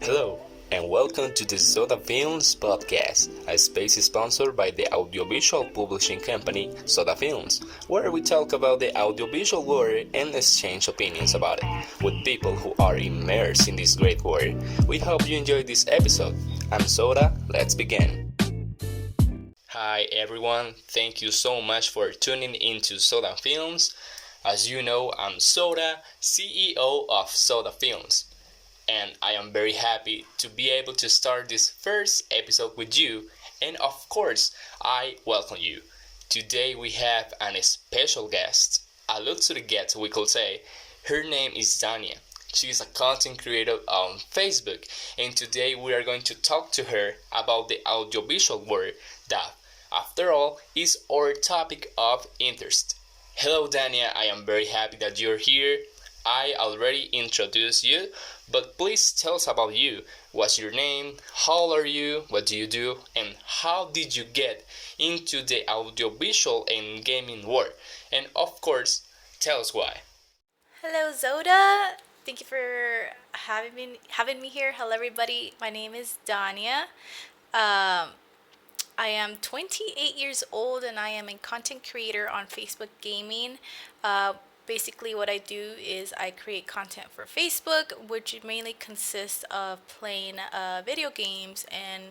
Hello, and welcome to the Xodafilms podcast, a space sponsored by the audiovisual publishing company Xodafilms, where we talk about the audiovisual world and exchange opinions about it with people who are immersed in this great world. We hope you enjoyed this episode. I'm Xoda, let's begin. Hi everyone, thank you so much for tuning into Xodafilms. As you know, I'm Xoda, CEO of Xodafilms, and I am very happy to be able to start this first episode with you. And of course, I welcome you. Today we have a special guest, a luxury guest, we could say. Her name is Dania. She is a content creator on Facebook, and today we are going to talk to her about the audiovisual world that, after all, is our topic of interest. Hello, Dania. I am very happy that you're here. I already introduced you, but please tell us about you. What's your name? How old are you? What do you do? And how did you get into the audiovisual and gaming world? And of course, tell us why. Hello, Xoda. Thank you for having me here. Hello, everybody. My name is Dania. Um, I am 28 years old and I am a content creator on Facebook Gaming. Uh, Basically, what I do is I create content for Facebook, which mainly consists of playing video games and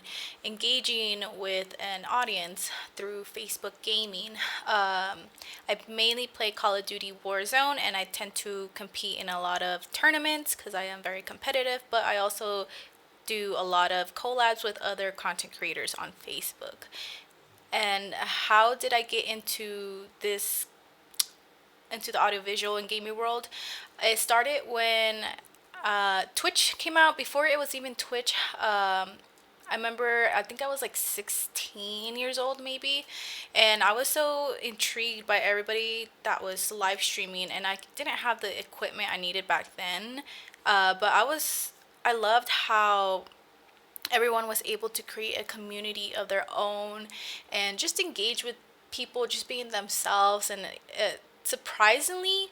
engaging with an audience through Facebook Gaming. I mainly play Call of Duty Warzone and I tend to compete in a lot of tournaments because I am very competitive, but I also do a lot of collabs with other content creators on Facebook. And how did I get into the audiovisual and gaming world? It started when Twitch came out. Before it was even Twitch, I remember, I think I was like 16 years old maybe, and I was so intrigued by everybody that was live streaming, and I didn't have the equipment I needed back then. But I loved how everyone was able to create a community of their own and just engage with people just being themselves, and surprisingly,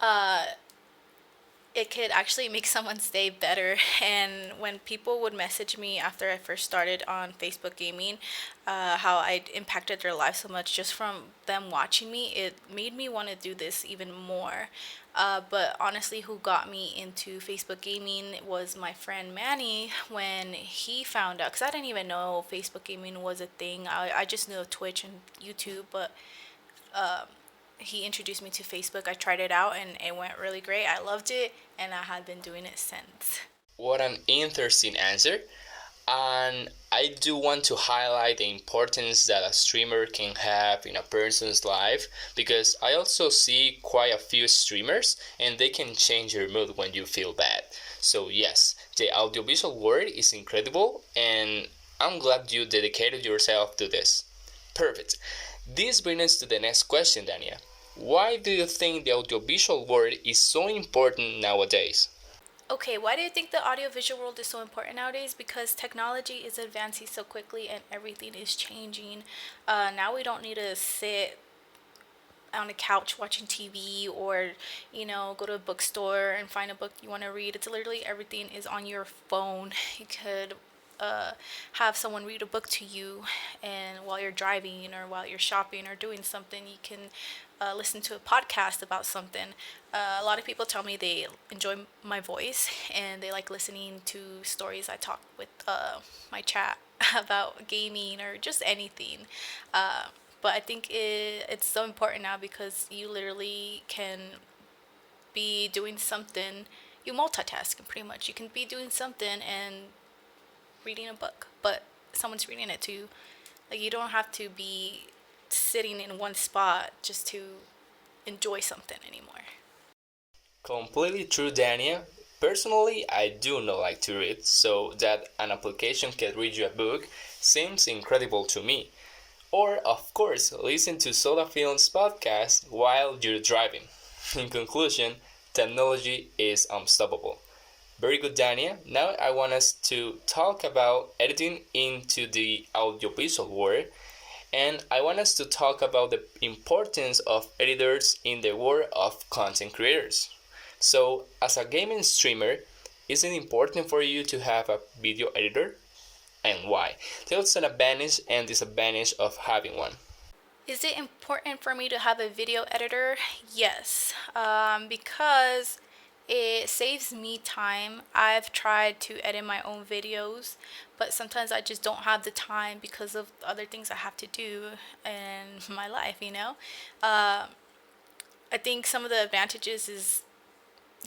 uh, it could actually make someone's day better. And when people would message me after I first started on Facebook Gaming, how I impacted their life so much just from them watching me, it made me want to do this even more. But honestly, who got me into Facebook Gaming was my friend Manny when he found out, because I didn't even know Facebook Gaming was a thing. I just knew Twitch and YouTube, but he introduced me to Facebook. I tried it out and it went really great. I loved it and I had been doing it since. What an interesting answer. And I do want to highlight the importance that a streamer can have in a person's life, because I also see quite a few streamers and they can change your mood when you feel bad. So, yes, the audiovisual world is incredible, and I'm glad you dedicated yourself to this. Perfect. This brings us to the next question, Dania. Why do you think the audiovisual world is so important nowadays? Okay, why do you think the audiovisual world is so important nowadays? Because technology is advancing so quickly and everything is changing. Now we don't need to sit on a couch watching TV or, go to a bookstore and find a book you want to read. It's literally everything is on your phone. You could uh, have someone read a book to you, and while you're driving or while you're shopping or doing something, you can listen to a podcast about something. A lot of people tell me they enjoy my voice and they like listening to stories I talk with my chat about gaming or just anything. But I think it's so important now because you literally can be doing something, you multitask pretty much. You can be doing something and reading a book, but someone's reading it to you. Like, you don't have to be sitting in one spot just to enjoy something anymore. Completely true, Dania. Personally, I do not like to read, so that an application can read you a book seems incredible to me. Or, of course, listen to Xodafilms podcast while you're driving. In conclusion, technology is unstoppable. Very good, Dania. Now I want us to talk about editing into the audiovisual world, and I want us to talk about the importance of editors in the world of content creators. So, as a gaming streamer, Is it important for you to have a video editor? And why? Tell us an advantage and disadvantage of having one. Is it important for me to have a video editor? Yes, because it saves me time. I've tried to edit my own videos, but sometimes I just don't have the time because of other things I have to do in my life, you know? I think some of the advantages is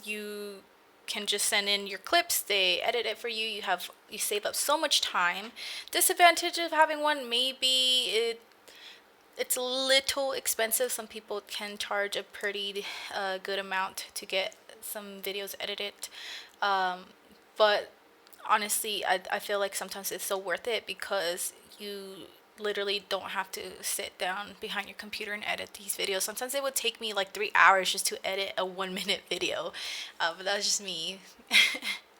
you can just send in your clips, they edit it for you, you save up so much time. Disadvantage of having one, maybe it's a little expensive. Some people can charge a pretty good amount to get some videos edited. But honestly, I feel like sometimes it's so worth it because you literally don't have to sit down behind your computer and edit these videos. Sometimes it would take me like 3 hours just to edit a 1 minute video, but that's just me.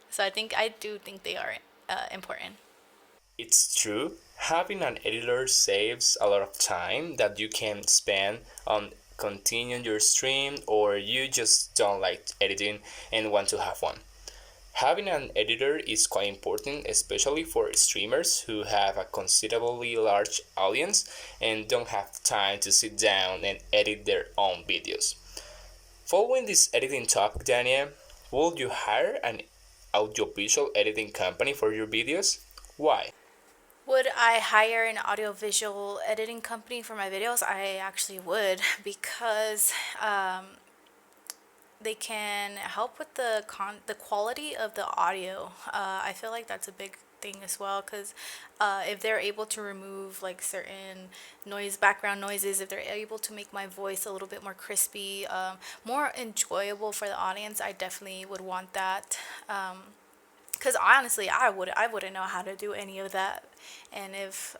So I do think they are important. It's true, having an editor saves a lot of time that you can spend on continuing your stream, or you just don't like editing and want to have one. Having an editor is quite important, especially for streamers who have a considerably large audience and don't have time to sit down and edit their own videos. Following this editing topic, Dania, would you hire an audiovisual editing company for your videos? Why? Would I hire an audiovisual editing company for my videos? I actually would because they can help with the quality of the audio. I feel like that's a big thing as well because if they're able to remove like certain background noises, if they're able to make my voice a little bit more crispy, more enjoyable for the audience, I definitely would want that. Because honestly, I wouldn't know how to do any of that. And if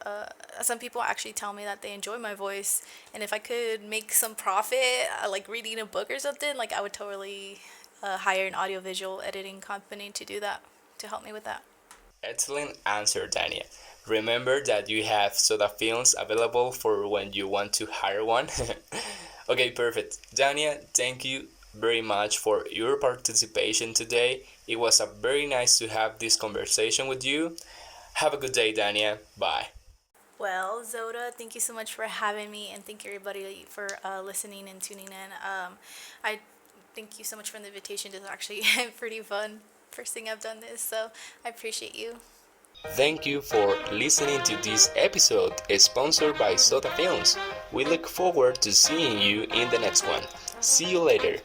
some people actually tell me that they enjoy my voice, and if I could make some profit, like reading a book or something, like I would totally hire an audiovisual editing company to do that, to help me with that. Excellent answer, Dania. Remember that you have Xodafilms available for when you want to hire one. Okay, perfect. Dania, thank you very much for your participation today. It was very nice to have this conversation with you. Have a good day, Dania. Bye. Well, Xoda, thank you so much for having me, and thank you everybody for listening and tuning in. I thank you so much for the invitation. This is actually pretty fun. First thing I've done this, so I appreciate you. Thank you for listening to this episode sponsored by Xodafilms. We look forward to seeing you in the next one. See you later.